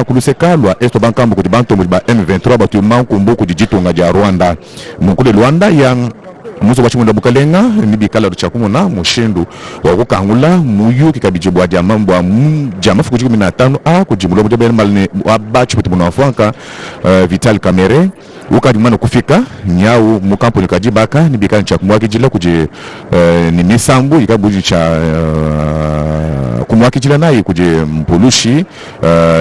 kuluseka lwa esto bankambo kuti bantu ba M23 batu mankumbu kuti jitunga ja Rwanda mukule Rwanda ya muzo wachimunda bukalenga nibikala ruchakumuna mushindu wakukangula muyuki kabijibu wa jama fukuji 15 kujimulo mujabele malini wabachu kuti muna wafuanka Vital Kamerhe ukadimano kufika nyau mukampo nikajibaka nibikala nchakumwaki jila kuji ni misambu ikabuji cha kumwaki jila nayi kuji mpulushi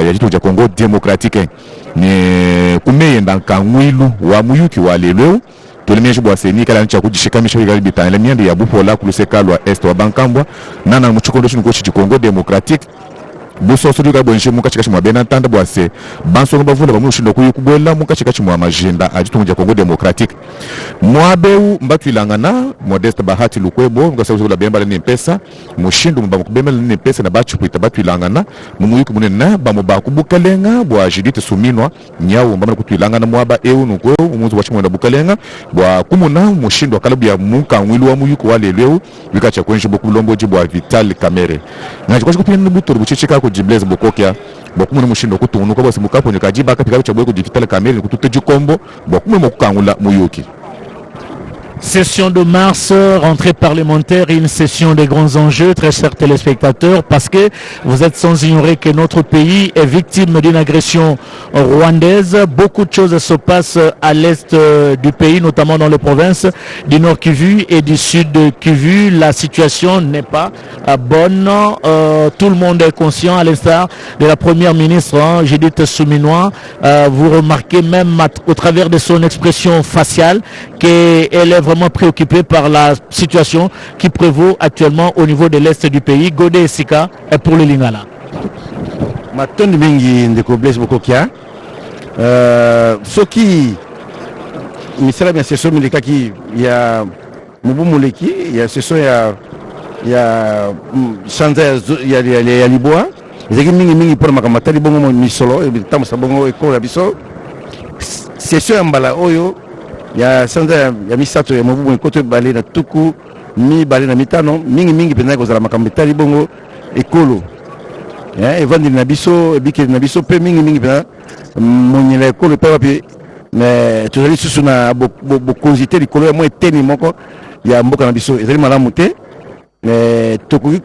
ya jitu ja Kongo Demokratike ni kumeye ndankangwilu wa muyuki wa leleu tulimeje bwa seni kala ncha kujishikamisha bigali bitana miende ya bupola kuluseka lwa est wa bankambwa nana muchikondo chino kochi Kongo Democratique buso suduka bonje mukachika chimwa benantanda bwa se banso bavunda bamushindo kuyikubwela mukachika chimwa majenda ajitunja Kongo Democratique mwabeu mbatwilangana Modeste Bahati Lukwebo ngasauza la bemba ni pesa mushindo mbamu kubemela ni pesa na bachu kuita batwilangana mumuyuku munena bamuba kubukalenga bwa Judith Suminwa nyau mbamana kutwilangana mwaba eu nuko umuzi wa chimwa bukalenga bwa kumuna mushindo kalabu ya muka ngwilu wa muyuku wale leo bikacha kwenje bokulombo jibwa Vital Kamerhe ngacho kupina buto buchichika ko Jiblez Bokokia bokumuna mushindo kutunuka bose mukapo nyakajiba kapika chabwe ko Vital Kamerhe kututeje kombo bokumwe mukangula muyuki. Session de mars, rentrée parlementaire et une session de grands enjeux, très chers téléspectateurs, parce que vous êtes sans ignorer que notre pays est victime d'une agression rwandaise. Beaucoup de choses se passent à l'est du pays, notamment dans les provinces du Nord Kivu et du Sud Kivu. La situation n'est pas bonne. Tout le monde est conscient, à l'instar de la première ministre, Judith Suminwa. Vous remarquez même au travers de son expression faciale qu'elle est vraiment préoccupé par la situation qui prévaut actuellement au niveau de l'est du pays. Godé Sika est pour le Lingala. Matondi mingi ndeko Blaise Bokokia. Soki misala bien session milekaki ya mubu muleki ya session ya sanza ya liboa. Ezeki mingi pour makamatali bongo misolo e tamu sabongo ekola biso. Session ya mbala oyo ya sanza ya misato ya mubu kote bale na tuku mi bale na mitano mingi pena ko zala makambetali bongo ekolo evandi na biso ebike na biso pe mingi pena monyela ekolo pe wapi mais tozali susu na bokonzite likolo ya mo eteni moko ya mboka na biso ezali malamu te mais tokoki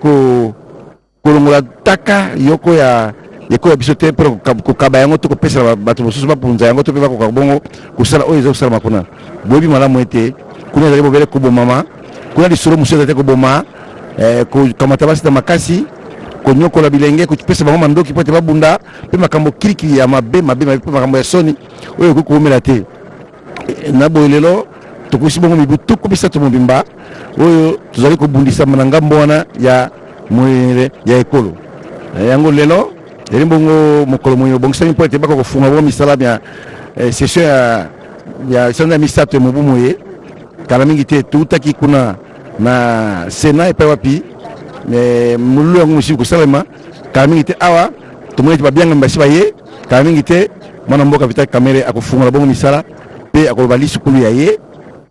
kolongola taka yoko ya yeko biso te pour kokaba yango to kopesa bato mosusu bapunza yango to pe bakoka bongo kusala oyo ezo kusala makuna bobi malamu ete kuna ezali bobele kobomama kuna lisolo mosusu ezali koboma kokamata basi na makasi konyokola bilenge kopesa bango mandoki po ete babunda mpe makambo kirikiri ya mabe mpe makambo ya soni oyo ekoki komela te na boye lelo tokosi bongo mibu tuku misato mobimba oyo tozali kobundisa na ngambo wana ya moyele ya ekolo yango lelo bongo mokolo moyo bongisani po ete bako kofunga bongo misala bya session ya sanda misato mobu moye kala mingi te tutaki kuna na Sénat epai wapi mululu yango musiku kosalema kala mingi te awa tomoni ete babianga mbasi baye kala mingi te mwana mboka Vital Kamerhe akofungola bongo misala pe akoloba lisukulu ya ye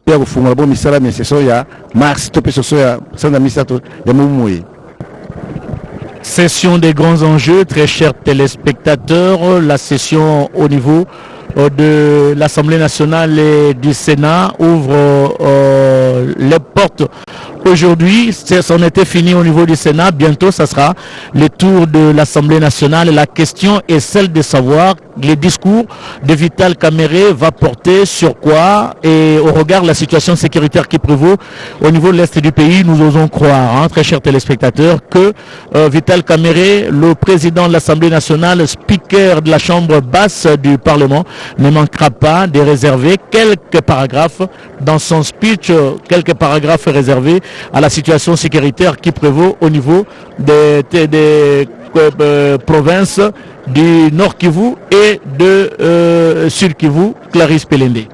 pe akofungola bongo misala bya session ya mars to pe session ya sanda misato ya mobu moye. Session des grands enjeux, très chers téléspectateurs. La session au niveau de l'Assemblée nationale et du Sénat ouvre les portes. Aujourd'hui, c'en était fini au niveau du Sénat. Bientôt, ça sera le tour de l'Assemblée nationale. La question est celle de savoir les discours de Vital Kamerhe va porter sur quoi, et au regard de la situation sécuritaire qui prévaut au niveau de l'Est du pays, nous osons croire, très chers téléspectateurs, que Vital Kamerhe, le président de l'Assemblée nationale, speaker de la Chambre basse du Parlement, ne manquera pas de réserver quelques paragraphes dans son speech, quelques paragraphes réservés à la situation sécuritaire qui prévaut au niveau des provinces du Nord Kivu et de Sud Kivu. Clarisse Pelende.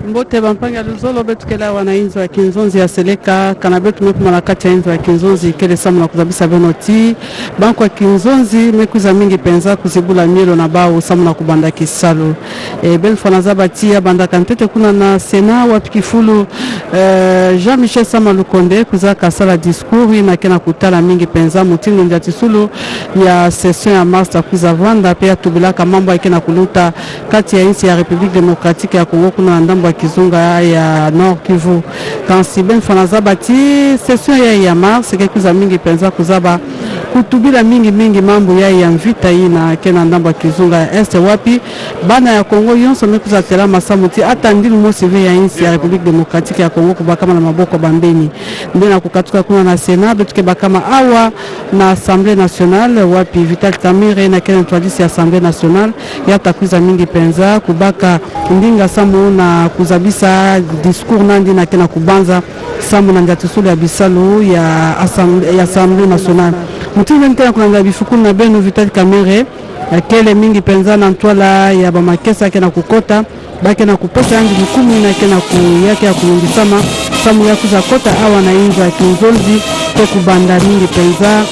mbote bampanga luzolo betu kela wananchi wa Kinzonzi ya Seleka kana betu mepo malakati ya inzo ya Kinzonzi kele samu na kuzabisa benoti banko ya Kinzonzi mekuza mingi penza kuzibula mielo na bao samu na kubanda kisalo ben fanaza batia banda kantete kuna na Sena wapikifulu Jean-Michel Samalukonde kuza kasala discours na kena kutala mingi penza mutindo ndia tisulu ya session ya master kuza vanda pia tubilaka mambo ya kena kuluta kati ya insi ya République démocratique ya Congo kuna ndambo ya Kizunga ya Nord Kivu kansi ben fanaza bati session ya mars kekuza mingi penza kuzaba kutubila mingi mambo ya mvita hii na kena ndambo ya Kizunga ya Este wapi bana ya Congo yonso mekuza tela masamuti hata ndili mosive ya insi ya République démocratique ya Congo kubakama na maboko bambeni ndena kukatuka kuna na Sénat betuke bakama awa na Assemblée nationale wapi Vital Kamerhe na kena twalisi ya Assemblée nationale ya takuza mingi penza kubaka ndinga samu na kuzabisa discours nandi na kena kubanza samu na njatisulu ya bisalu ya Assemblée nationale mutile nkena kuna bifukulu na benu Vital Kamerhe kele mingi penza na ntwala ya bamakesa kena kukota bake na kupesa yangi mukumi na kena yake ya kulungisama samu ya kuza kota awa na inzo ya Kinzonzi to kubanda mingi penza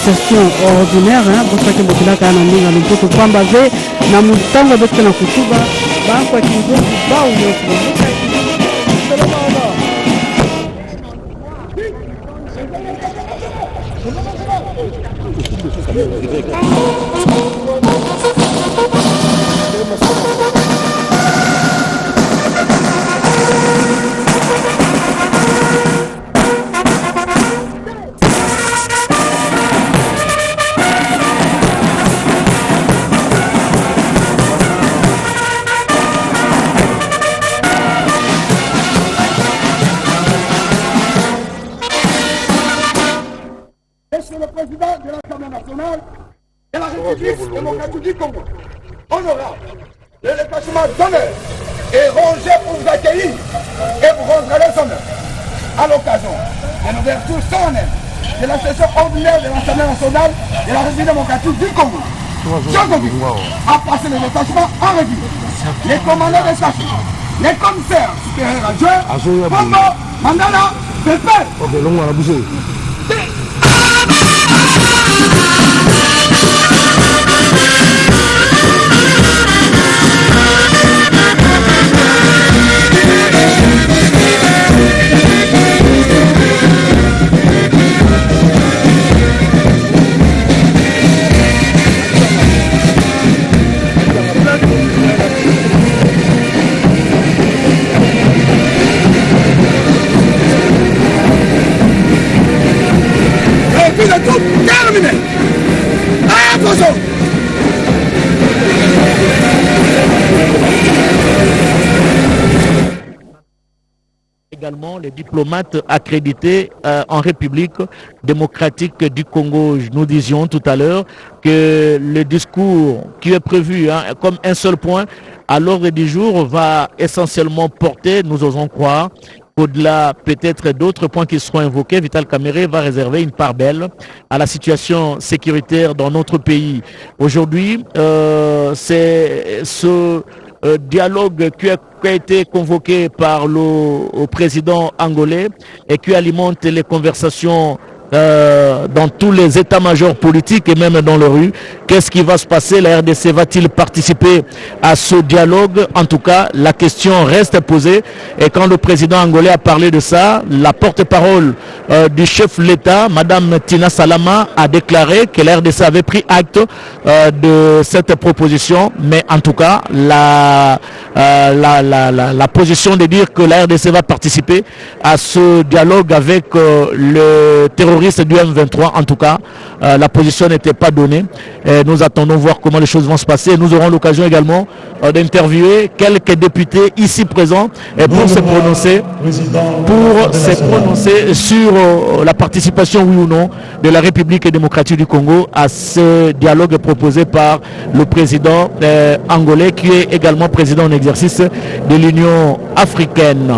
session ordinaire bosake bokilaka na ndinga lumputu pamba ve na mutango betu na kutuba banko ya Kinzonzi bao yofu Monsieur le Président de l'Assemblée nationale de la République démocratique du Congo, honorable, le détachement d'honneur est rangé pour vous accueillir et vous rendre les honneurs à l'occasion de l'ouverture solennelle de la session ordinaire de l'Assemblée nationale de la République démocratique du Congo. Jean Gobi a passé le détachement en revue. Les commandants des stations, les commissaires supérieurs adjoints, Pombo, Mandala, Pépé. Également les diplomates accrédités en République démocratique du Congo. Nous disions tout à l'heure que le discours qui est prévu comme un seul point à l'ordre du jour va essentiellement porter, nous osons croire, au-delà peut-être d'autres points qui seront invoqués. Vital Kamerhe va réserver une part belle à la situation sécuritaire dans notre pays. Aujourd'hui, c'est ce dialogue qui a été convoqué par le président angolais et qui alimente les conversations dans tous les états-majors politiques et même dans les rues. Qu'est-ce qui va se passer? La RDC va-t-il participer à ce dialogue? En tout cas, la question reste posée. Et quand le président angolais a parlé de ça, la porte-parole du chef de l'État, Madame Tina Salama, a déclaré que la RDC avait pris acte de cette proposition. Mais en tout cas, la position de dire que la RDC va participer à ce dialogue avec le terroriste du M23, en tout cas, la position n'était pas donnée. Nous attendons voir comment les choses vont se passer. Nous aurons l'occasion également d'interviewer quelques députés ici présents pour se prononcer sur la participation, oui ou non, de la République démocratique du Congo à ce dialogue proposé par le président angolais, qui est également président en exercice de l'Union africaine.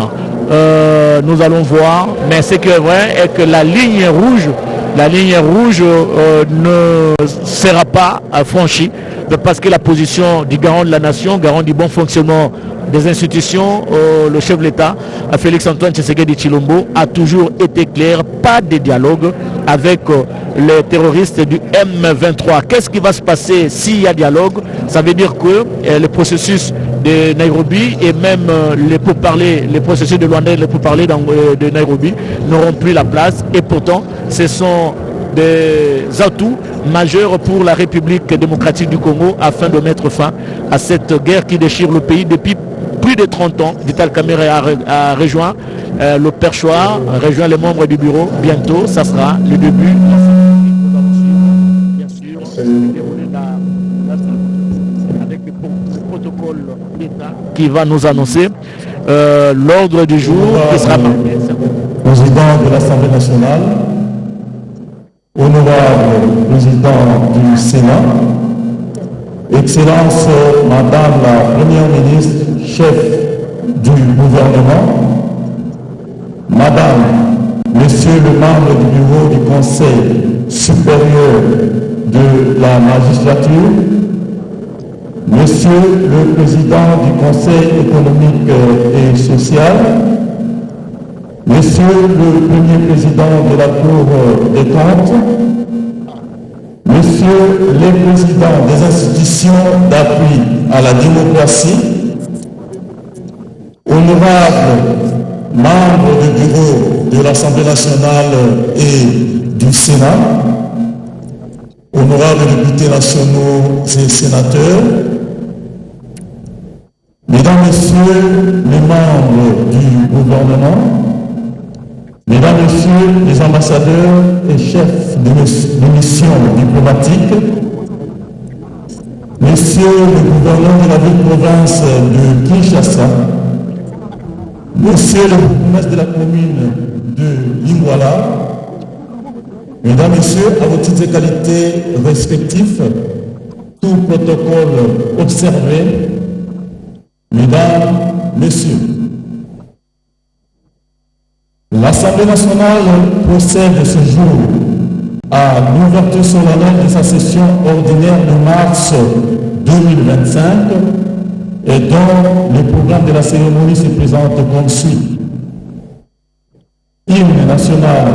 Nous allons voir, mais ce qui est vrai est que la ligne rouge la ligne rouge ne sera pas franchie, parce que la position du garant de la nation, garant du bon fonctionnement des institutions, le chef de l'État, Félix-Antoine Tshisekedi Tshilombo, a toujours été clair, pas de dialogue avec les terroristes du M23. Qu'est-ce qui va se passer s'il y a dialogue? Ça veut dire que le processus de Nairobi et même les processus de Luanda et les pourparlers de Nairobi n'auront plus la place, et pourtant ce sont des atouts majeurs pour la République démocratique du Congo afin de mettre fin à cette guerre qui déchire le pays depuis plus de 30 ans. Vital Kamerhe a rejoint le perchoir, rejoint les membres du bureau. Bientôt, ça sera le début. Bien sûr, avec le protocole d'État qui va nous annoncer l'ordre du jour qui sera marqué. Président de l'Assemblée nationale, honorable président du Sénat, Excellence Madame la Première ministre, chef du gouvernement, Madame, Monsieur le membre du bureau du Conseil supérieur de la magistrature, Monsieur le président du Conseil économique et social, Monsieur le premier président de la Cour des comptes, Messieurs les présidents des institutions d'appui à la démocratie, honorables membres du bureau de l'Assemblée nationale et du Sénat, honorables députés nationaux et sénateurs, Mesdames, Messieurs les membres du gouvernement, Mesdames, Messieurs les ambassadeurs et chefs de mission diplomatique, Messieurs le gouverneur de la ville-province de Kinshasa, Monsieur le bourgmestre de la commune de Lingwala, Mesdames, Messieurs, à vos titres et qualités respectifs, tout protocole observé, Mesdames, Messieurs, l'Assemblée nationale procède ce jour à l'ouverture solennelle de sa session ordinaire de mars 2025 et dont le programme de la cérémonie se présente comme suit. Hymne national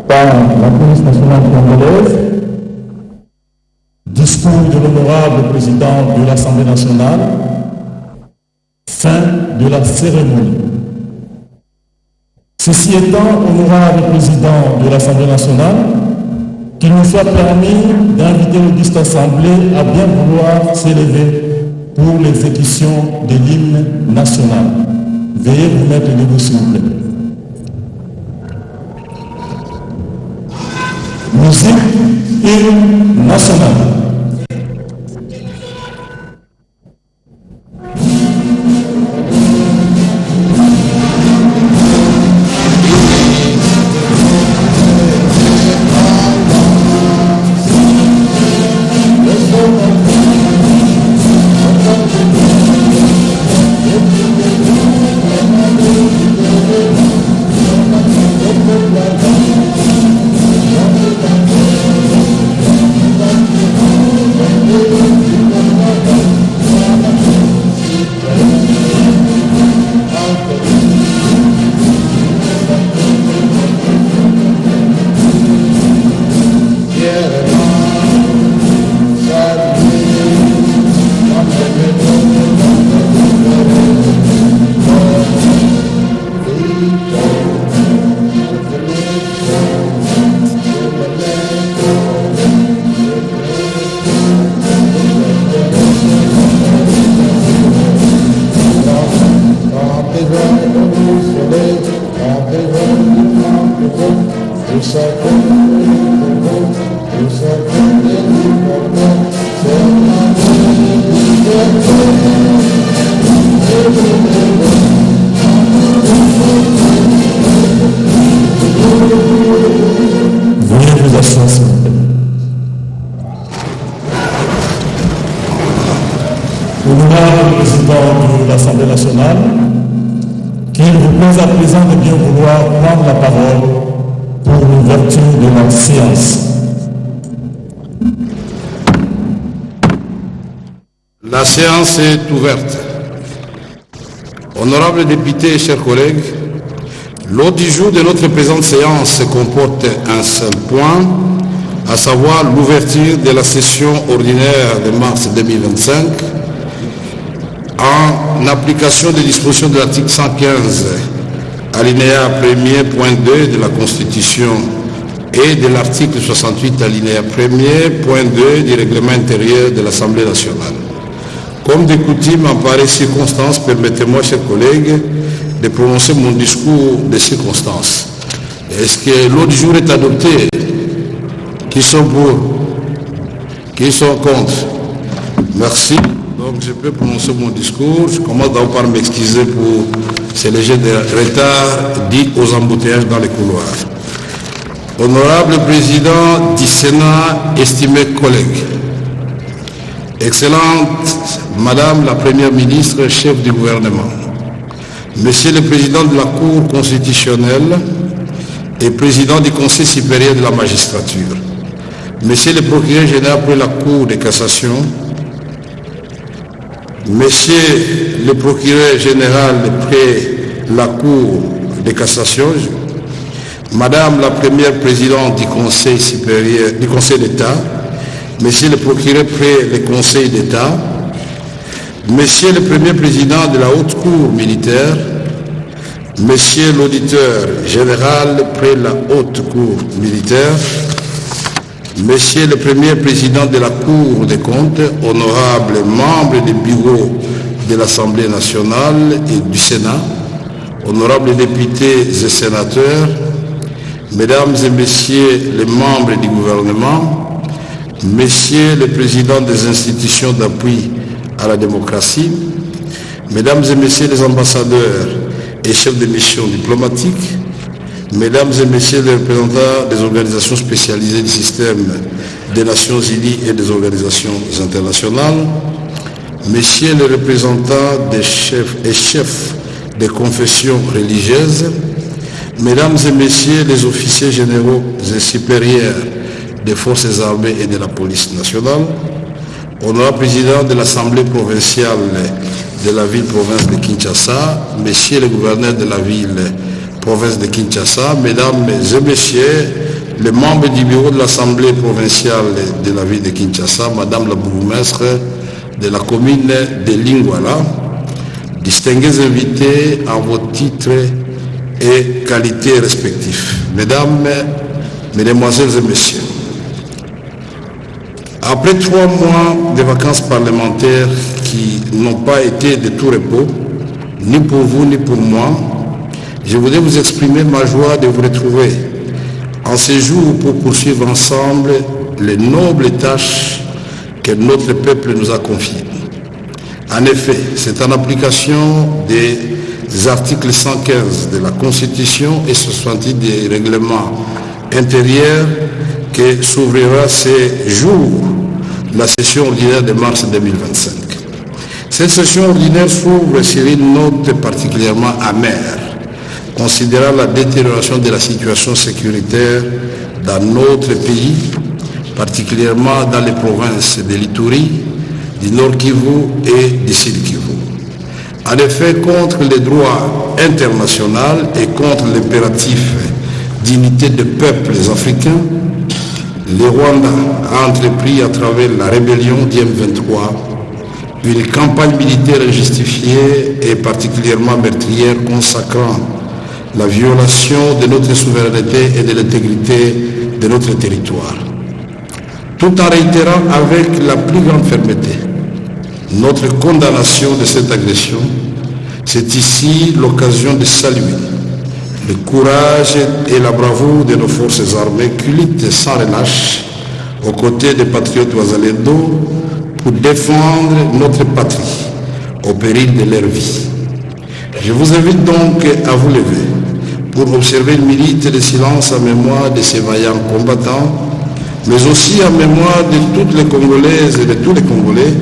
par la police nationale congolaise, discours de l'honorable président de l'Assemblée nationale, fin de la cérémonie. Ceci étant, honorable président de l'Assemblée nationale, qu'il nous soit permis d'inviter l'auguste assemblée à bien vouloir s'élever pour l'exécution de l'hymne national. Veuillez vous mettre debout, s'il vous plaît. Musique, hymne national. Honorable président de l'Assemblée nationale, qu'il vous plaise à présent de bien vouloir prendre la parole pour l'ouverture de la séance. La séance est ouverte. Honorables députés et chers collègues, l'ordre du jour de notre présente séance comporte un seul point, à savoir l'ouverture de la session ordinaire de mars 2025 en application des dispositions de l'article 115, alinéa 1er, point 2 de la Constitution et de l'article 68, alinéa 1er, point 2 du règlement intérieur de l'Assemblée nationale. Comme de coutume, en pareille circonstance, permettez-moi, chers collègues, de prononcer mon discours de circonstance. Est-ce que l'ordre du jour est adopté? Qui sont pour? Qui sont contre? Merci. Donc je peux prononcer mon discours. Je commence d'abord par m'excuser pour ces légers retards dits aux embouteillages dans les couloirs. Honorable Président du Sénat, estimés collègues, Excellente Madame la Première ministre, chef du gouvernement, Monsieur le Président de la Cour constitutionnelle et Président du Conseil supérieur de la magistrature, Monsieur le Procureur général pour la Cour de cassation, Monsieur le Procureur général près la Cour de cassation, Madame la Première Présidente du Conseil supérieur, du Conseil d'État, Monsieur le Procureur près le Conseil d'État, Monsieur le Premier Président de la Haute Cour militaire, Monsieur l'Auditeur général près la Haute Cour militaire, Monsieur le Premier Président de la Cour des comptes, honorables membres du bureau de l'Assemblée nationale et du Sénat, honorables députés et sénateurs, Mesdames et Messieurs les membres du gouvernement, Messieurs les présidents des institutions d'appui à la démocratie, Mesdames et Messieurs les ambassadeurs et chefs de mission diplomatiques, Mesdames et Messieurs les représentants des organisations spécialisées du système des Nations Unies et des organisations internationales, Messieurs les représentants des chefs et chefs des confessions religieuses, Mesdames et Messieurs les officiers généraux et supérieurs des forces armées et de la police nationale, honorable président de l'Assemblée provinciale de la ville-province de Kinshasa, messieurs les gouverneurs de la ville-province de Kinshasa, mesdames et messieurs les membres du bureau de l'Assemblée provinciale de la ville de Kinshasa, madame la bourgmestre de la commune de Lingwala, distingués invités en vos titres et qualités respectifs, mesdames, mesdemoiselles et messieurs. Après 3 mois de vacances parlementaires qui n'ont pas été de tout repos, ni pour vous ni pour moi, je voudrais vous exprimer ma joie de vous retrouver en ce jour pour poursuivre ensemble les nobles tâches que notre peuple nous a confiées. En effet, c'est en application des articles 115 de la Constitution et 68 des règlements intérieurs que s'ouvrira ces jours la session ordinaire de mars 2025. Cette session ordinaire s'ouvre sur une note particulièrement amère, considérant la détérioration de la situation sécuritaire dans notre pays, particulièrement dans les provinces de l'Ituri, du Nord Kivu et du Sud Kivu. En effet, contre les droits internationaux et contre l'impératif d'unité des peuples africains, le Rwanda a entrepris à travers la rébellion du M23 une campagne militaire injustifiée et particulièrement meurtrière consacrant la violation de notre souveraineté et de l'intégrité de notre territoire. Tout en réitérant avec la plus grande fermeté notre condamnation de cette agression, c'est ici l'occasion de saluer le courage et la bravoure de nos forces armées qui luttent sans relâche aux côtés des patriotes Ouazalendo pour défendre notre patrie au péril de leur vie. Je vous invite donc à vous lever pour observer une minute de silence en mémoire de ces vaillants combattants, mais aussi en mémoire de toutes les Congolaises et de tous les Congolais,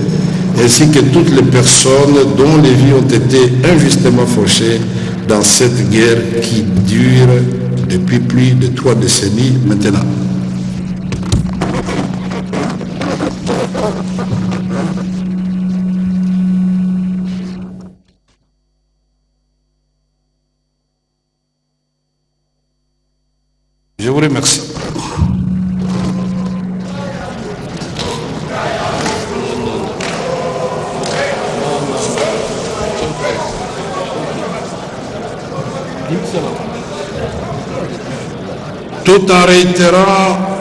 ainsi que toutes les personnes dont les vies ont été injustement fauchées dans cette guerre qui dure depuis plus de 3 décennies maintenant. Je vous remercie. Tout en réitérant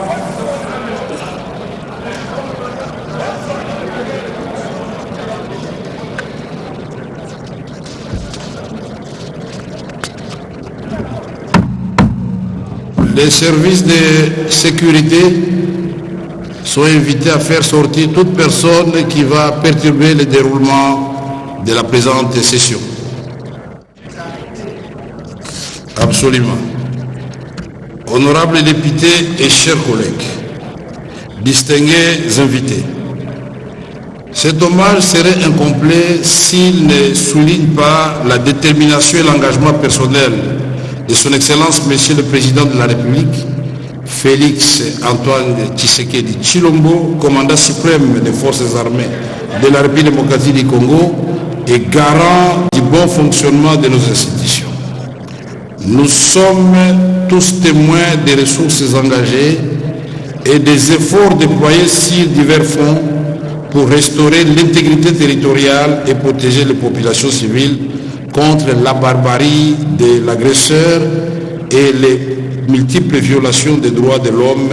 les services de sécurité sont invités à faire sortir toute personne qui va perturber le déroulement de la présente session. Absolument. Honorables députés et chers collègues, distingués invités, cet hommage serait incomplet s'il ne souligne pas la détermination et l'engagement personnel de son Excellence Monsieur le Président de la République, Félix Antoine Tshisekedi Tshilombo, commandant suprême des forces armées de la République démocratique du Congo et garant du bon fonctionnement de nos institutions. Nous sommes tous témoins des ressources engagées et des efforts déployés sur divers fronts pour restaurer l'intégrité territoriale et protéger les populations civiles contre la barbarie de l'agresseur et les multiples violations des droits de l'homme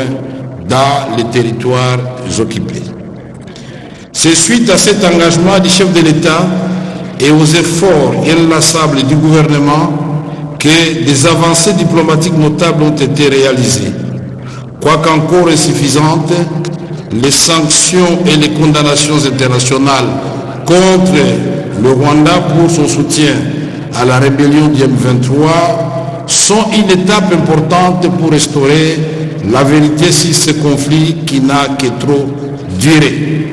dans les territoires occupés. C'est suite à cet engagement du chef de l'État et aux efforts inlassables du gouvernement que des avancées diplomatiques notables ont été réalisées. Quoiqu'encore insuffisantes, les sanctions et les condamnations internationales contre le Rwanda pour son soutien à la rébellion du M23 sont une étape importante pour restaurer la vérité sur ce conflit qui n'a que trop duré.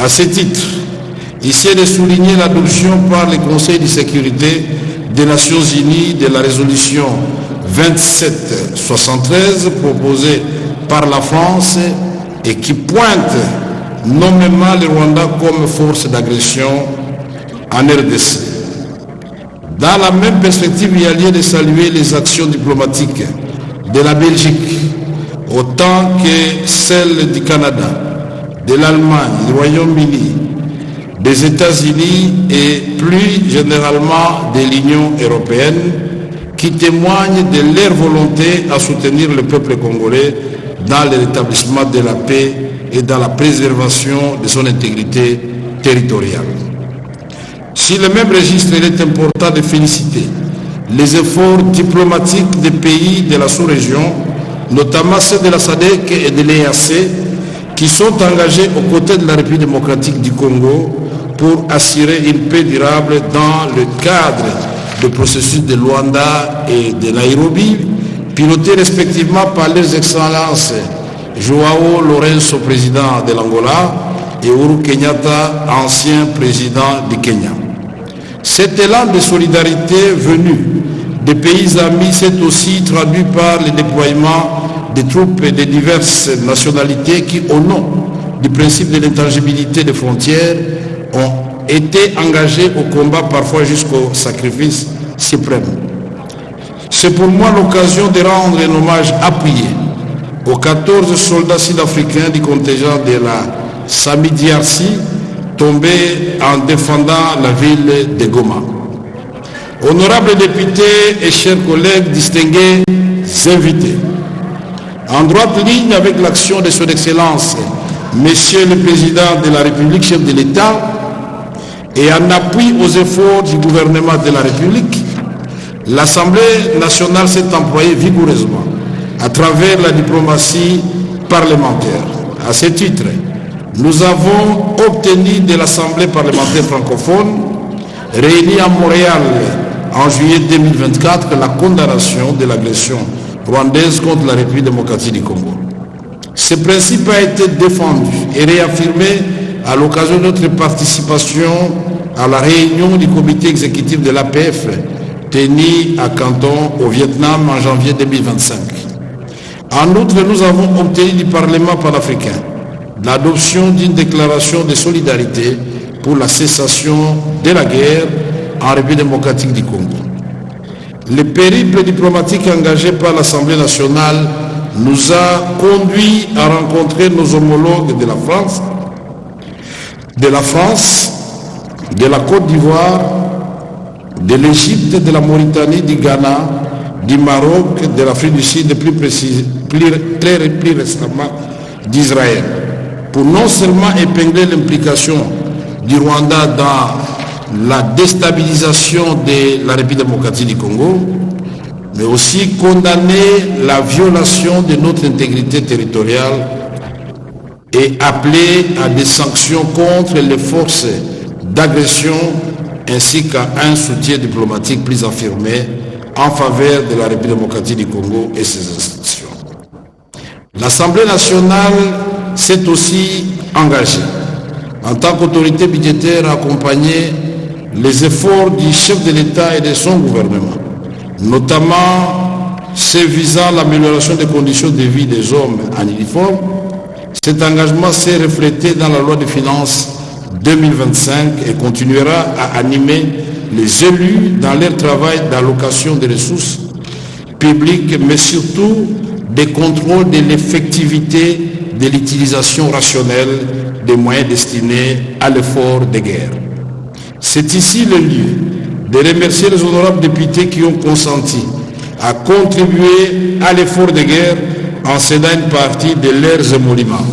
À ce titre, ici est de souligner l'adoption par le Conseil de sécurité des Nations Unies de la résolution 2773 proposée par la France et qui pointe nommément le Rwanda comme force d'agression en RDC. Dans la même perspective, il y a lieu de saluer les actions diplomatiques de la Belgique, autant que celles du Canada, de l'Allemagne, du Royaume-Uni, des États-Unis et plus généralement de l'Union européenne, qui témoignent de leur volonté à soutenir le peuple congolais dans le rétablissement de la paix et dans la préservation de son intégrité territoriale. Si le même registre, il est important de féliciter les efforts diplomatiques des pays de la sous-région, notamment ceux de la SADC et de l'EAC, qui sont engagés aux côtés de la République démocratique du Congo pour assurer une paix durable dans le cadre du processus de Luanda et de Nairobi, pilotés respectivement par leurs excellences Joao Lourenço, président de l'Angola, et Uhuru Kenyatta, ancien président du Kenya. Cet élan de solidarité venu des pays amis s'est aussi traduit par le déploiement des troupes de diverses nationalités qui, au nom du principe de l'intangibilité des frontières, ont été engagés au combat, parfois jusqu'au sacrifice suprême. C'est pour moi l'occasion de rendre un hommage appuyé aux 14 soldats sud-africains du contingent de la SAMI-DRC tombés en défendant la ville de Goma. Honorables députés et chers collègues distingués invités, en droite ligne avec l'action de son Excellence, Monsieur le Président de la République, chef de l'État, et en appui aux efforts du gouvernement de la République, l'Assemblée nationale s'est employée vigoureusement à travers la diplomatie parlementaire. À ce titre, nous avons obtenu de l'Assemblée parlementaire francophone, réunie à Montréal en juillet 2024, la condamnation de l'agression rwandaise contre la République démocratique du Congo. Ce principe a été défendu et réaffirmé à l'occasion de notre participation à la réunion du comité exécutif de l'APF tenu à Canton, au Vietnam, en janvier 2025. En outre, nous avons obtenu du Parlement panafricain l'adoption d'une déclaration de solidarité pour la cessation de la guerre en République démocratique du Congo. Le périple diplomatique engagé par l'Assemblée nationale nous a conduits à rencontrer nos homologues de la France, de la Côte d'Ivoire, de l'Égypte, de la Mauritanie, du Ghana, du Maroc, de l'Afrique du Sud, plus récemment d'Israël, pour non seulement épingler l'implication du Rwanda dans la déstabilisation de la République démocratique du Congo, mais aussi condamner la violation de notre intégrité territoriale et appeler à des sanctions contre les forces d'agression ainsi qu'à un soutien diplomatique plus affirmé en faveur de la République démocratique du Congo et ses institutions. L'Assemblée nationale s'est aussi engagée en tant qu'autorité budgétaire à accompagner les efforts du chef de l'État et de son gouvernement, notamment ceux visant l'amélioration des conditions de vie des hommes en uniforme. Cet engagement s'est reflété dans la loi de finances 2025 et continuera à animer les élus dans leur travail d'allocation des ressources publiques, mais surtout des contrôles de l'effectivité de l'utilisation rationnelle des moyens destinés à l'effort de guerre. C'est ici le lieu de remercier les honorables députés qui ont consenti à contribuer à l'effort de guerre en cédant une partie de leurs émoluments.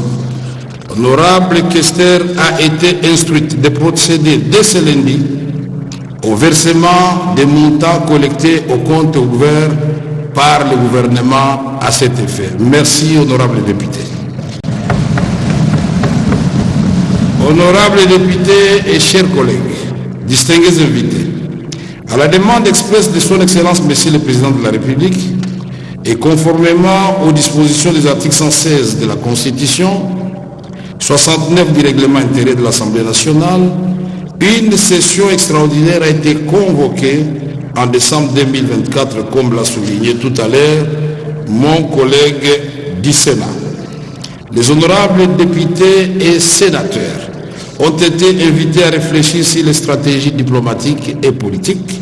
L'honorable Kester a été instruite de procéder dès ce lundi au versement des montants collectés au compte ouvert par le gouvernement à cet effet. Merci, honorables députés. Honorables députés et chers collègues, distingués invités, à la demande expresse de son Excellence Monsieur le Président de la République et conformément aux dispositions des articles 116 de la Constitution, 69 du règlement intérieur de l'Assemblée nationale, une session extraordinaire a été convoquée en décembre 2024, comme l'a souligné tout à l'heure mon collègue du Sénat. Les honorables députés et sénateurs ont été invités à réfléchir sur les stratégies diplomatiques et politiques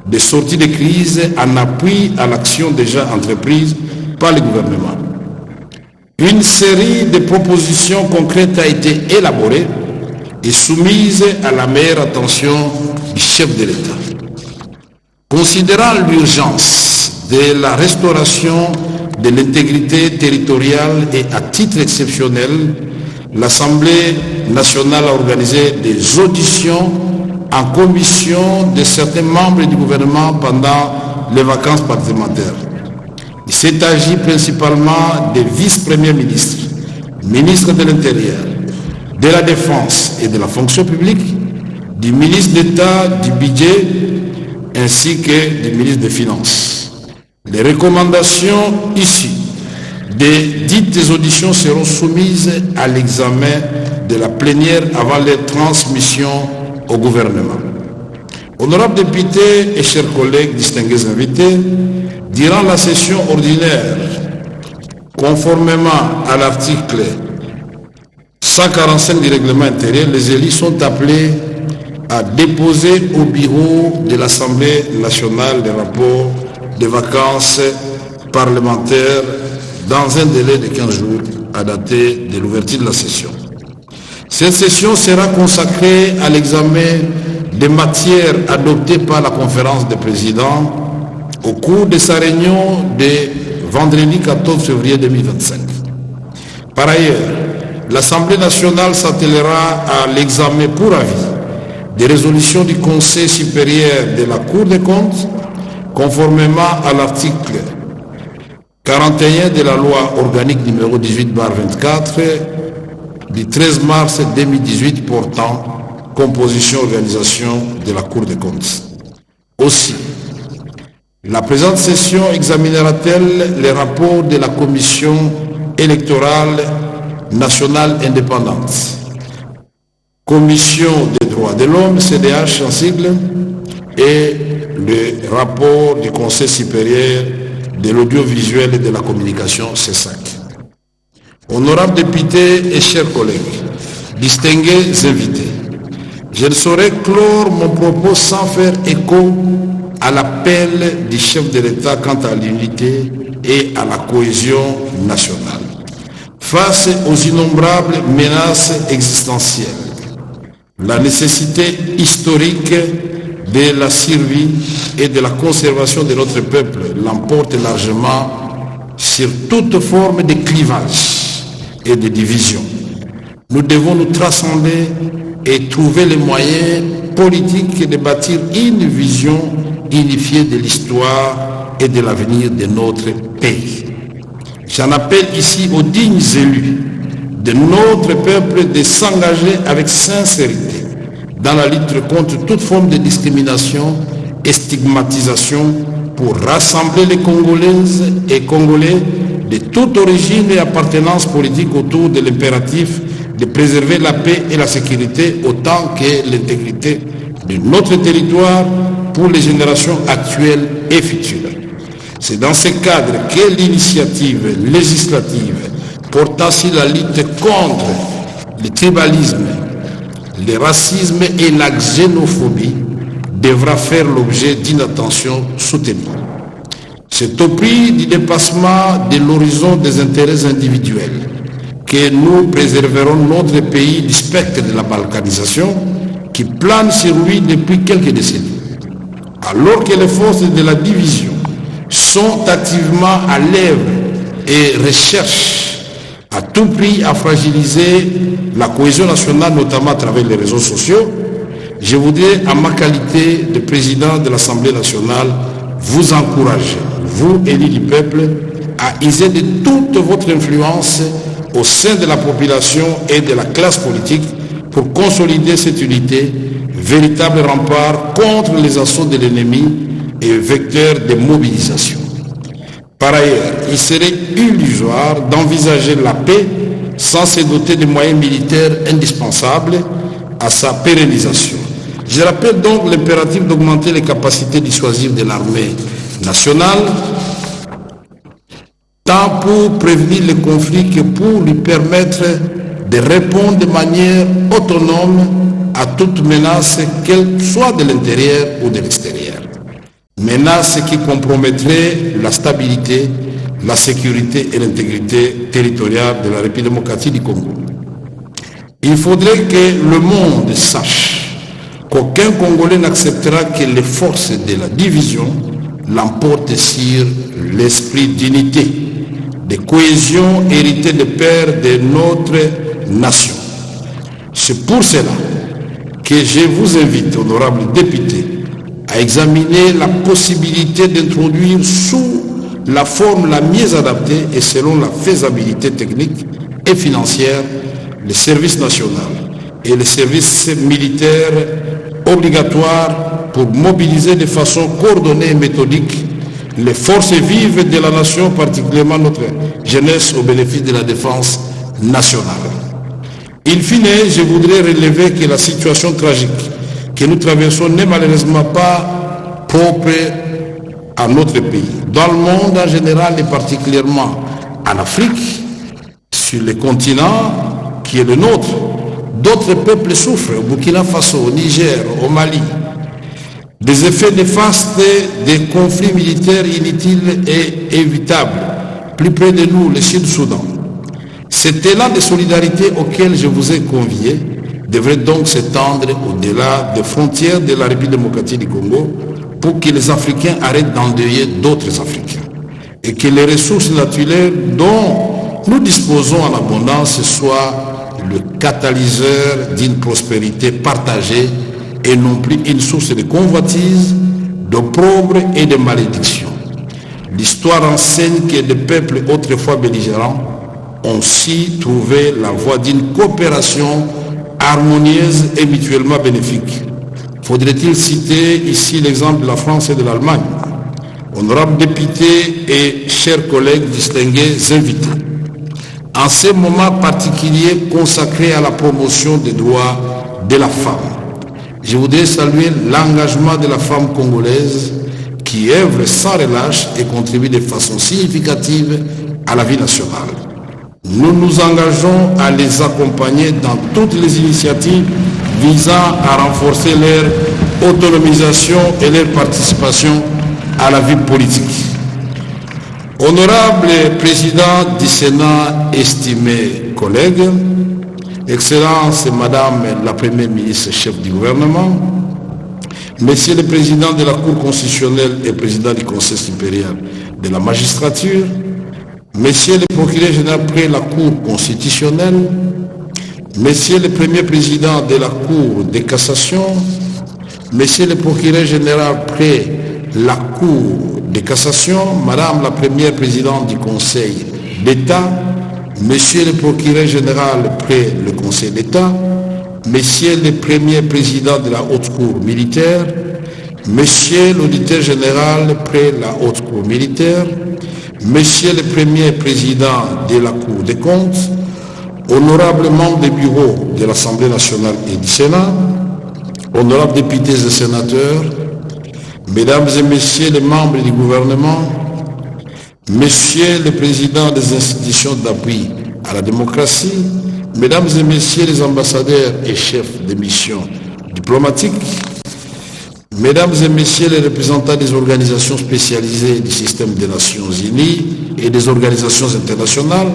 de sortie de crise en appui à l'action déjà entreprise par le gouvernement. Une série de propositions concrètes a été élaborée et soumise à la meilleure attention du chef de l'État. Considérant l'urgence de la restauration de l'intégrité territoriale et à titre exceptionnel, l'Assemblée nationale a organisé des auditions en commission de certains membres du gouvernement pendant les vacances parlementaires. Il s'est agi principalement des vice-premiers ministres, ministres de l'Intérieur, de la Défense et de la fonction publique, du ministre d'État du Budget ainsi que du ministre des Finances. Les recommandations issues des dites auditions seront soumises à l'examen de la plénière avant leur transmission au gouvernement. Honorables députés et chers collègues distingués invités, durant la session ordinaire, conformément à l'article 145 du règlement intérieur, les élus sont appelés à déposer au bureau de l'Assemblée nationale des rapports de vacances parlementaires dans un délai de 15 jours à dater de l'ouverture de la session. Cette session sera consacrée à l'examen des matières adoptées par la conférence des présidents au cours de sa réunion de vendredi 14 février 2025. Par ailleurs, l'Assemblée nationale s'attellera à l'examen pour avis des résolutions du Conseil supérieur de la Cour des comptes conformément à l'article 41 de la loi organique numéro 18/24 du 13 mars 2018 portant composition et organisation de la Cour des comptes. Aussi, la présente session examinera-t-elle les rapports de la Commission électorale nationale indépendante, Commission des droits de l'homme, CDH en sigle, et le rapport du Conseil supérieur de l'audiovisuel et de la communication, CESAC. Honorables députés et chers collègues, distingués invités, je ne saurais clore mon propos sans faire écho à l'appel du chef de l'État quant à l'unité et à la cohésion nationale. Face aux innombrables menaces existentielles, la nécessité historique de la survie et de la conservation de notre peuple l'emporte largement sur toute forme de clivage et de division. Nous devons nous transcender et trouver les moyens politiques de bâtir une vision unifiée de l'histoire et de l'avenir de notre pays. J'en appelle ici aux dignes élus de notre peuple de s'engager avec sincérité dans la lutte contre toute forme de discrimination et stigmatisation pour rassembler les Congolaises et Congolais de toute origine et appartenance politique autour de l'impératif de préserver la paix et la sécurité autant que l'intégrité de notre territoire pour les générations actuelles et futures. C'est dans ce cadre que l'initiative législative portant sur la lutte contre le tribalisme, le racisme et la xénophobie devra faire l'objet d'une attention soutenue. C'est au prix du dépassement de l'horizon des intérêts individuels que nous préserverons notre pays du spectre de la balkanisation qui plane sur lui depuis quelques décennies. Alors que les forces de la division sont activement à l'œuvre et recherchent à tout prix à fragiliser la cohésion nationale, notamment à travers les réseaux sociaux, je voudrais, en ma qualité de président de l'Assemblée nationale, vous encourager, vous, élus du peuple, à user de toute votre influence au sein de la population et de la classe politique pour consolider cette unité, véritable rempart contre les assauts de l'ennemi et vecteur de mobilisation. Par ailleurs, il serait illusoire d'envisager la paix sans se doter des moyens militaires indispensables à sa pérennisation. Je rappelle donc l'impératif d'augmenter les capacités dissuasives de l'armée nationale, tant pour prévenir les conflits que pour lui permettre de répondre de manière autonome à toute menace, qu'elle soit de l'intérieur ou de l'extérieur. Menace qui compromettrait la stabilité, la sécurité et l'intégrité territoriale de la République démocratique du Congo. Il faudrait que le monde sache qu'aucun Congolais n'acceptera que les forces de la division l'emportent sur l'esprit d'unité, de cohésion hérité des pères de notre nation. C'est pour cela que je vous invite, honorables députés, à examiner la possibilité d'introduire sous la forme la mieux adaptée et selon la faisabilité technique et financière le service national et le service militaire obligatoire pour mobiliser de façon coordonnée et méthodique les forces vives de la nation, particulièrement notre jeunesse au bénéfice de la défense nationale. In fine, je voudrais relever que la situation tragique que nous traversons n'est malheureusement pas propre à notre pays. Dans le monde en général et particulièrement en Afrique, sur le continent qui est le nôtre, d'autres peuples souffrent, au Burkina Faso, au Niger, au Mali, des effets néfastes des conflits militaires inutiles et évitables. Plus près de nous, le Sud-Soudan. Cet élan de solidarité auquel je vous ai convié devrait donc s'étendre au-delà des frontières de la République démocratique du Congo pour que les Africains arrêtent d'endeuiller d'autres Africains et que les ressources naturelles dont nous disposons en abondance soient le catalyseur d'une prospérité partagée et non plus une source de convoitise, d'opprobre et de malédiction. L'histoire enseigne que des peuples autrefois belligérants ont si trouvé la voie d'une coopération harmonieuse et mutuellement bénéfique. Faudrait-il citer ici l'exemple de la France et de l'Allemagne? Honorables députés et chers collègues distingués invités, en ces moments particuliers consacrés à la promotion des droits de la femme, je voudrais saluer l'engagement de la femme congolaise qui œuvre sans relâche et contribue de façon significative à la vie nationale. Nous nous engageons à les accompagner dans toutes les initiatives visant à renforcer leur autonomisation et leur participation à la vie politique. Honorable Président du Sénat, estimés collègues, Excellence Madame la Première ministre chef du gouvernement, Monsieur le Président de la Cour constitutionnelle et Président du Conseil supérieur de la magistrature, Monsieur le Procureur général près la Cour constitutionnelle, Monsieur le Premier Président de la Cour de cassation, Monsieur le Procureur général près la Cour de cassation, Madame la Première Présidente du Conseil d'État, Monsieur le Procureur général près le Conseil d'État, Monsieur le Premier Président de la Haute Cour militaire, Monsieur l'Auditeur général près la Haute Cour militaire, Monsieur le Premier Président de la Cour des comptes, honorables membres des bureaux de l'Assemblée nationale et du Sénat, honorables députés et sénateurs, Mesdames et Messieurs les membres du gouvernement, Messieurs les présidents des institutions d'appui à la démocratie, Mesdames et Messieurs les ambassadeurs et chefs de mission diplomatiques, Mesdames et Messieurs les représentants des organisations spécialisées du système des Nations Unies et des organisations internationales,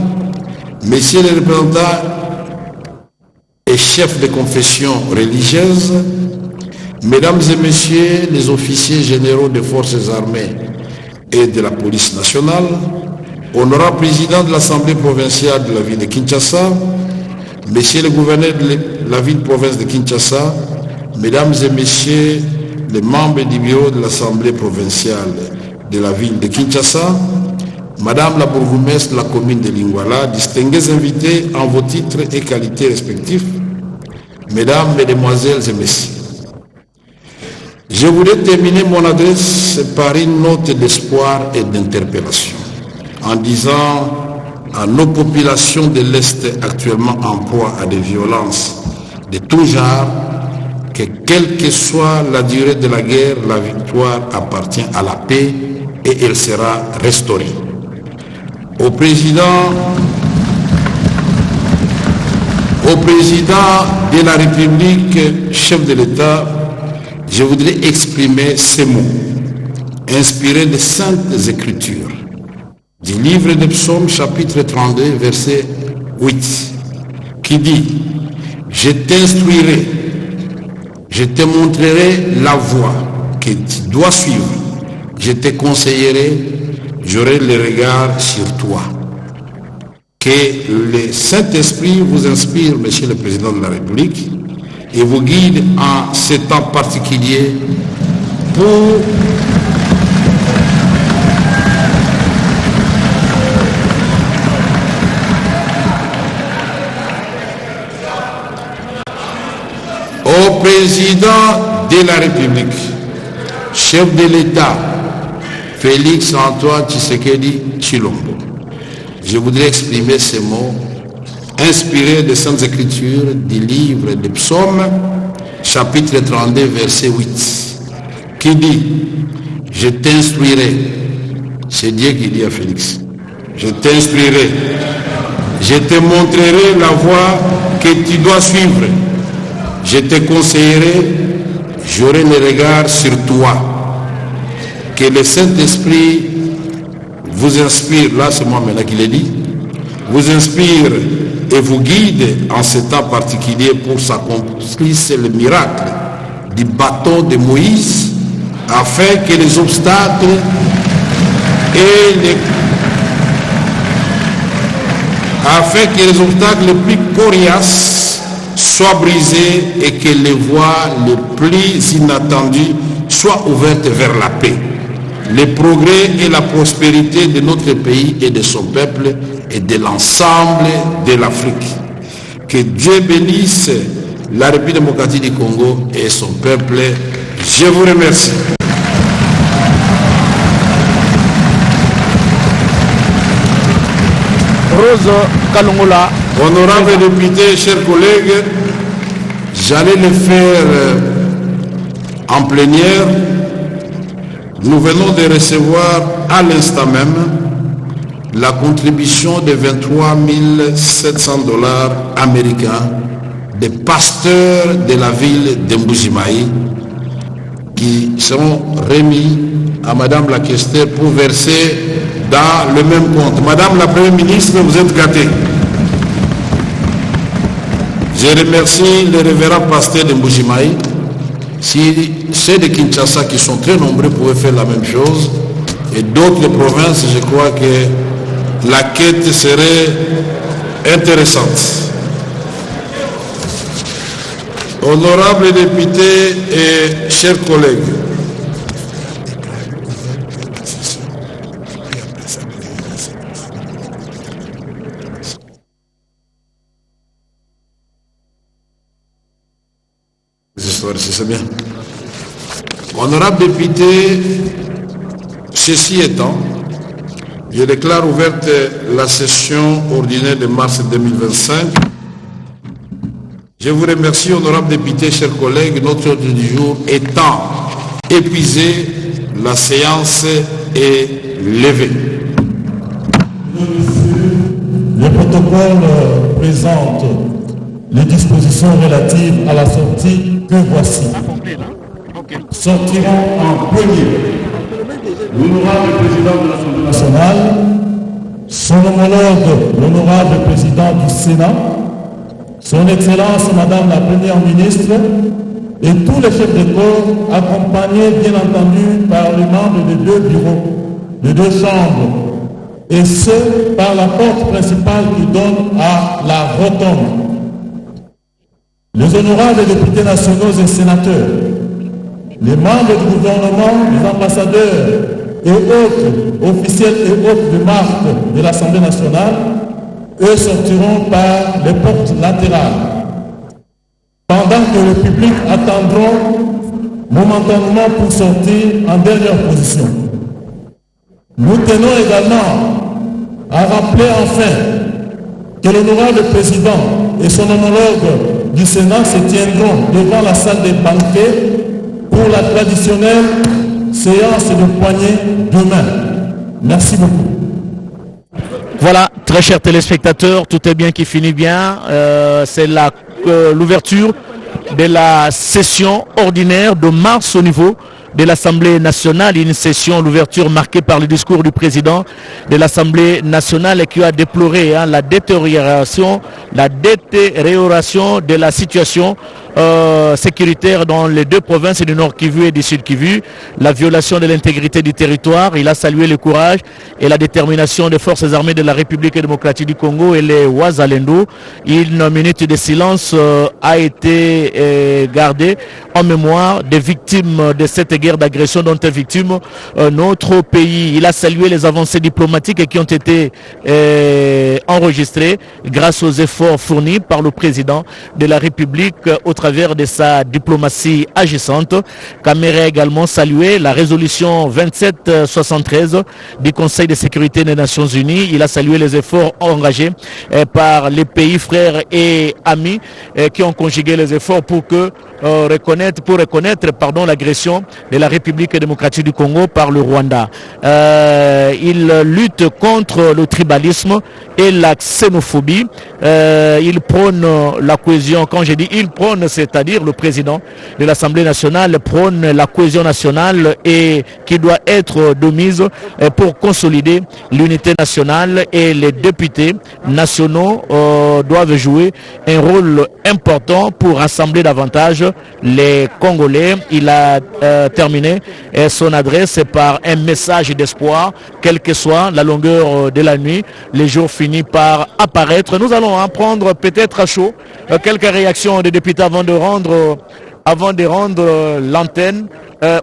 Messieurs les représentants et chefs de confessions religieuses, Mesdames et Messieurs les officiers généraux des forces armées et de la police nationale, honorable président de l'Assemblée provinciale de la ville de Kinshasa, Messieurs le gouverneur de la ville-province de Kinshasa, Mesdames et Messieurs les membres du bureau de l'Assemblée provinciale de la ville de Kinshasa, Madame la bourgmestre de la commune de Lingwala, distingués invités en vos titres et qualités respectifs, Mesdames, Mesdemoiselles et Messieurs. Je voudrais terminer mon adresse par une note d'espoir et d'interpellation en disant à nos populations de l'Est actuellement en proie à des violences de tout genre que quelle que soit la durée de la guerre, la victoire appartient à la paix et elle sera restaurée. Au président de la République, chef de l'État, je voudrais exprimer ces mots, inspirés des Saintes Écritures, du livre des Psaumes, chapitre 32, verset 8, qui dit « Je t'instruirai, je te montrerai la voie que tu dois suivre, je te conseillerai, j'aurai le regard sur toi. » Que le Saint-Esprit vous inspire, Monsieur le Président de la République, et vous guide en ce temps particulier pour au président de la République, chef de l'État, Félix Antoine Tshisekedi Tshilombo. Je voudrais exprimer ces mots inspirés des Saintes Écritures du livre des Psaumes, chapitre 32, verset 8, qui dit « Je t'instruirai ». C'est Dieu qui dit à Félix « Je t'instruirai, je te montrerai la voie que tu dois suivre, je te conseillerai, j'aurai le regard sur toi. » Que le Saint-Esprit vous inspire, là c'est moi maintenant qui l'ai dit, vous inspire et vous guide en ce temps particulier pour s'accomplir le miracle du bâton de Moïse, afin que les obstacles les plus coriaces soient brisés et que les voies les plus inattendues soient ouvertes vers la paix, le progrès et la prospérité de notre pays et de son peuple et de l'ensemble de l'Afrique. Que Dieu bénisse la République démocratique du Congo et son peuple. Je vous remercie. Rose Kalongola. Honorables députés, chers collègues, j'allais le faire en plénière, nous venons de recevoir à l'instant même la contribution de 23 700 $ américains des pasteurs de la ville de Mbujimayi qui seront remis à Madame la questeur pour verser dans le même compte. Madame la Première ministre, vous êtes gâtée. Je remercie les révérends pasteurs de Mbujimayi. Si ceux de Kinshasa qui sont très nombreux pouvaient faire la même chose, et d'autres provinces, je crois que la quête serait intéressante. Honorables députés et chers collègues, c'est bien. Honorables députés, ceci étant, je déclare ouverte la session ordinaire de mars 2025. Je vous remercie, honorables députés, chers collègues. Notre ordre du jour étant épuisé, la séance est levée. Le protocole présente les dispositions relatives à la sortie que voici. Sortiront en premier l'honorable président de l'Assemblée nationale, son homologue, l'honorable président du Sénat, son Excellence Madame la Première ministre et tous les chefs de corps, accompagnés bien entendu par les membres des deux bureaux, des deux chambres, et ce par la porte principale qui donne à la rotonde. Les honorables députés nationaux et sénateurs, les membres du gouvernement, les ambassadeurs et autres officiels et autres de marque de l'Assemblée nationale, eux sortiront par les portes latérales. Pendant que le public attendra momentanément pour sortir en dernière position. Nous tenons également à rappeler enfin que l'honorable président et son homologue du Sénat se tiendront devant la salle des banquets pour la traditionnelle séance de poignée demain. Merci beaucoup. Voilà, très chers téléspectateurs, tout est bien qui finit bien. C'est l'ouverture de la session ordinaire de mars au niveau de l'Assemblée nationale, une session, l'ouverture marquée par le discours du président de l'Assemblée nationale qui a déploré la détérioration de la situation sécuritaire dans les deux provinces du Nord Kivu et du Sud Kivu, la violation de l'intégrité du territoire. Il a salué le courage et la détermination des forces armées de la République démocratique du Congo et les Wazalendo. Une minute de silence a été gardée en mémoire des victimes de cette guerre d'agression dont est victime notre pays. Il a salué les avancées diplomatiques qui ont été enregistrées grâce aux efforts fournis par le président de la République au travers de sa diplomatie agissante. Kamere a également salué la résolution 2773 du Conseil de sécurité des Nations Unies. Il a salué les efforts engagés par les pays frères et amis qui ont conjugué les efforts pour reconnaître l'agression de la République démocratique du Congo par le Rwanda. Il lutte contre le tribalisme et la xénophobie. Il prône la cohésion. Quand je dis il prône, c'est-à-dire le président de l'Assemblée nationale prône la cohésion nationale et qui doit être de mise pour consolider l'unité nationale, et les députés nationaux doivent jouer un rôle important pour rassembler davantage les Congolais. Il a terminé son adresse par un message d'espoir, quelle que soit la longueur de la nuit, les jours finissent par apparaître. Nous allons prendre peut-être à chaud quelques réactions des députés avant de rendre l'antenne.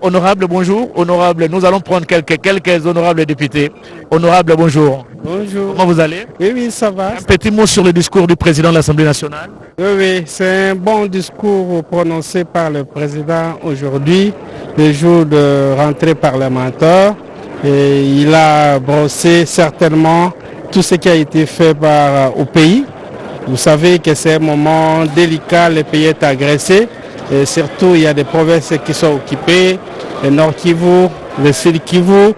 Honorable, bonjour. Honorable, nous allons prendre quelques honorables députés. Honorable, bonjour. Bonjour. Comment vous allez? Oui, ça va. Un petit mot sur le discours du président de l'Assemblée nationale. Oui, c'est un bon discours prononcé par le président aujourd'hui, le jour de rentrée parlementaire. Et il a brossé certainement tout ce qui a été fait au pays. Vous savez que c'est un moment délicat, le pays est agressé. Et surtout, il y a des provinces qui sont occupées, le Nord Kivu, le Sud Kivu,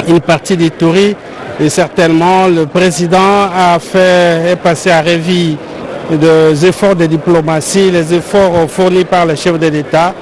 une partie du Touri. Et certainement, le président est passé à revue des efforts de diplomatie, les efforts fournis par le chef de l'État,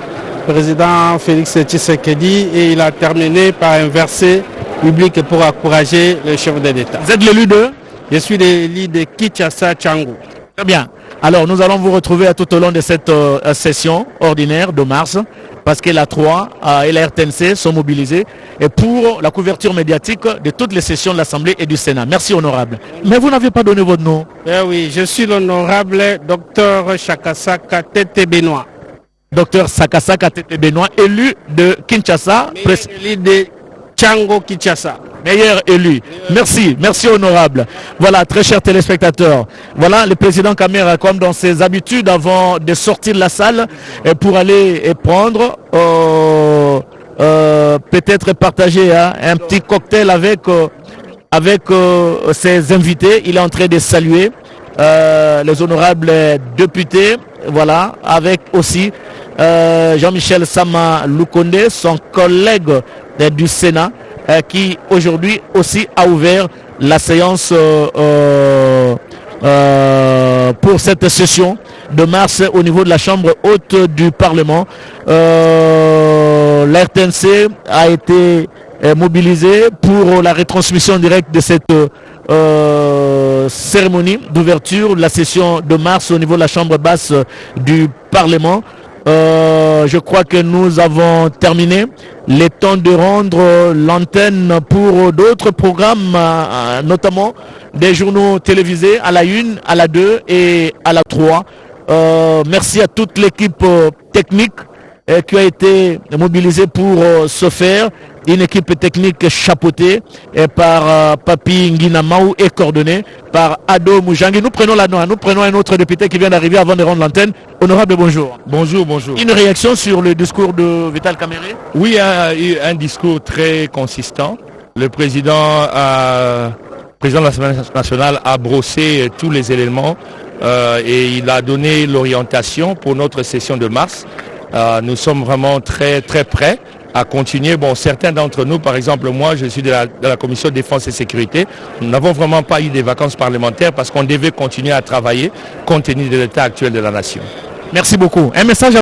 le président Félix Tshisekedi, et il a terminé par un verset public pour encourager le chef de l'État. Vous êtes l'élu de? Je suis l'élu de Kinshasa Tchango. Très bien. Alors, nous allons vous retrouver tout au long de cette session ordinaire de mars, parce que la 3 et la RTNC sont mobilisés et pour la couverture médiatique de toutes les sessions de l'Assemblée et du Sénat. Merci, honorable. Mais vous n'avez pas donné votre nom. Oui, je suis l'honorable docteur Sakasaka Tete Benoît. Docteur Sakasaka Tete Benoît, élu de Kinshasa. Élu de Tchango Kinshasa. Meilleur élu. Merci, merci honorable. Voilà, très chers téléspectateurs. Voilà, le président Kamera, comme dans ses habitudes, avant de sortir de la salle pour aller prendre, peut-être partager un petit cocktail avec ses invités. Il est en train de saluer les honorables députés. Voilà, avec aussi Jean-Michel Sama Lukonde, son collègue du Sénat, qui aujourd'hui aussi a ouvert la séance pour cette session de mars au niveau de la Chambre haute du Parlement. La RTNC a été mobilisée pour la retransmission directe de cette cérémonie d'ouverture de la session de mars au niveau de la Chambre basse du Parlement. Je crois que nous avons terminé. Le temps de rendre l'antenne pour d'autres programmes, notamment des journaux télévisés à la 1, à la 2 et à la 3. Merci à toute l'équipe technique qui a été mobilisée pour ce faire. Une équipe technique chapeautée par Papi Nguinamaou et coordonnée par Ado Moujangi. Nous prenons un autre député qui vient d'arriver avant de rendre l'antenne. Honorable, bonjour. Bonjour, bonjour. Une réaction sur le discours de Vital Kamerhe? Oui, il y a eu un discours très consistant. Le président de l'Assemblée nationale a brossé tous les éléments et il a donné l'orientation pour notre session de mars. Nous sommes vraiment très prêts à continuer. Bon, certains d'entre nous, par exemple moi, je suis de la commission défense et sécurité. Nous n'avons vraiment pas eu des vacances parlementaires parce qu'on devait continuer à travailler compte tenu de l'état actuel de la nation. Merci beaucoup. Un message